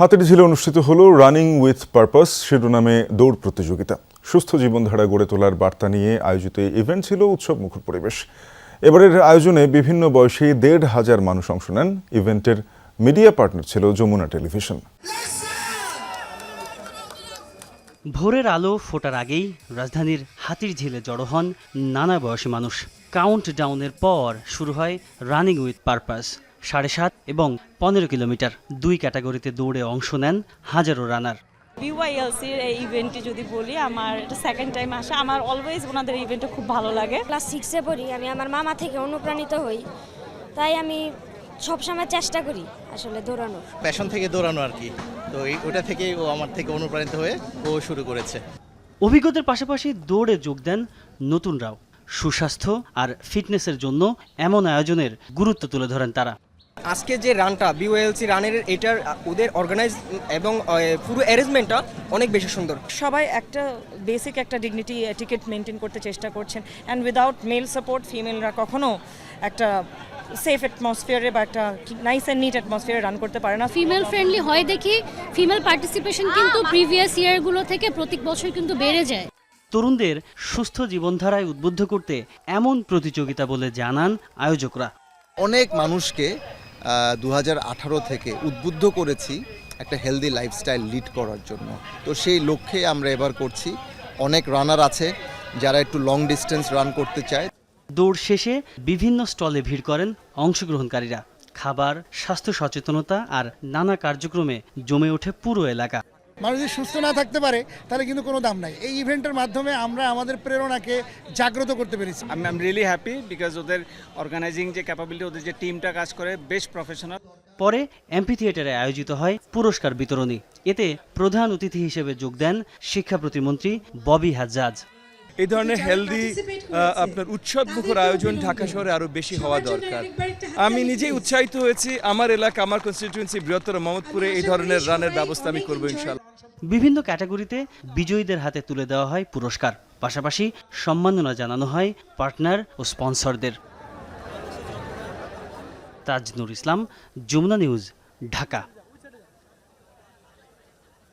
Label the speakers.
Speaker 1: হাতিরঝিলে অনুষ্ঠিত হলো running with purpose শিরোনামে দৌড় প্রতিযোগিতা। সুস্থ জীবনধারা গড়ে তোলার বার্তা নিয়ে আয়োজিত এই ইভেন্ট ছিল উৎসবমুখর পরিবেশ। এবারের আয়োজনে বিভিন্ন বয়সী ১৫০০ মানুষ অংশ নেন। ইভেন্টের মিডিয়া পার্টনার ছিল যমুনা টেলিভিশন।
Speaker 2: ভোরের আলো ফোটার আগেই রাজধানীর হাতিরঝিলে জড়ো হন নানা বয়সী মানুষ। কাউন্ট ডাউনের পর শুরু হয় রানিং উইথ পারপাস। ৭.৫ এবং ১৫ কিলোমিটার দুই ক্যাটাগরিতে দৌড়ে অংশ নেন হাজারো রানার।
Speaker 3: BYLCর এই ইভেন্টে যদি বলি, আমার এটা সেকেন্ড টাইম আসা। আমার অলওয়েজ ওনাদের ইভেন্টটা খুব ভালো লাগে।
Speaker 4: ক্লাস 6-এ পড়ি, আমি আমার মামা থেকে অনুপ্রাণিত হই, তাই আমি সবসময় চেষ্টা করি আসলে দৌড়ানোর।
Speaker 5: প্যাশন থেকে দৌড়ানো আর কি, তো ওটা থেকেই ও আমার থেকে অনুপ্রাণিত হয়ে ও শুরু করেছে।
Speaker 2: অভিজ্ঞতার পাশাপাশি দৌড়ে যোগ দেন নতুনরাও। সুস্বাস্থ্য আর ফিটনেসের জন্য এমন আয়োজনের গুরুত্ব তুলে ধরেন তারা।
Speaker 6: আজকে যে রানটা BYLC রানের, এটার ওদের অর্গানাইজ এবং পুরো অ্যারেঞ্জমেন্টটা অনেক বেশি সুন্দর।
Speaker 3: সবাই একটা বেসিক একটা ডিগনিটি এটিকেট মেনটেন করতে চেষ্টা করছেন, অ্যান্ড উইদাউট মেল সাপোর্ট ফিমেলরা কখনো একটা সেফ অ্যাটমসফিয়ারে বা একটা নাইস অ্যান্ড নিট অ্যাটমসফিয়ারে রান করতে পারে না।
Speaker 7: ফিমেল ফ্রেন্ডলি হয় দেখি ফিমেল পার্টিসিপেশন কিন্তু প্রিভিয়াস ইয়ারগুলো থেকে প্রতি বছর কিন্তু বেড়ে যায়।
Speaker 2: তরুণদের সুস্থ জীবনধারায় উদ্বুদ্ধ করতে এমন প্রতিযোগিতা বলে জানান আয়োজকরা।
Speaker 8: অনেক মানুষকে 2018 থেকে উদ্বুদ্ধ করেছি একটা হেলদি লাইফস্টাইল লিড করার জন্য। তো সেই লক্ষ্যে আমরা এবার করছি। অনেক রানার আছে যারা একটু লং ডিস্টেন্স রান করতে চায়।
Speaker 2: দৌড় শেষে বিভিন্ন স্টলে ভিড় করেন অংশগ্রহণকারীরা। খাবার, স্বাস্থ্য সচেতনতা আর নানা কার্যক্রমে জমে ওঠে পুরো এলাকা।
Speaker 9: মানুষ যদি সুস্থ না থাকতে পারে তাহলে কিন্তু কোনো দাম নাই। এই ইভেন্টের মাধ্যমে আমরা আমাদের প্রেরণাকে জাগ্রত করতে পেরেছি।
Speaker 10: I am really happy because ওদের অর্গানাইজিং যে ক্যাপাবিলিটি, ওদের যে টিমটা কাজ করে বেশ প্রফেশনাল।
Speaker 2: পরে এমপি থিয়েটারে আয়োজিত হয় পুরস্কার বিতরণী। এতে প্রধান অতিথি হিসেবে যোগ দেন শিক্ষা প্রতিমন্ত্রী ববি হাজ্জাজ।
Speaker 11: এই ধরনের হেলদি আপনার উৎসবমুখর আয়োজন ঢাকা শহরে আরো বেশি হওয়া দরকার। আমি নিজেই উৎসাহিত হয়েছি। আমার এলাকা, আমার কনস্টিটিউয়েন্সি বৃহত্তর মোহাম্মদপুরে এই ধরনের রানের ব্যবস্থা আমি করবো ইনশাআল্লাহ।
Speaker 2: বিভিন্ন ক্যাটাগরিতে বিজয়ীদের হাতে তুলে দেওয়া হয় পুরস্কার। পাশাপাশি সম্মাননা জানানো হয় পার্টনার ও স্পন্সরদের। তাজনুর ইসলাম, যমুনা নিউজ, ঢাকা।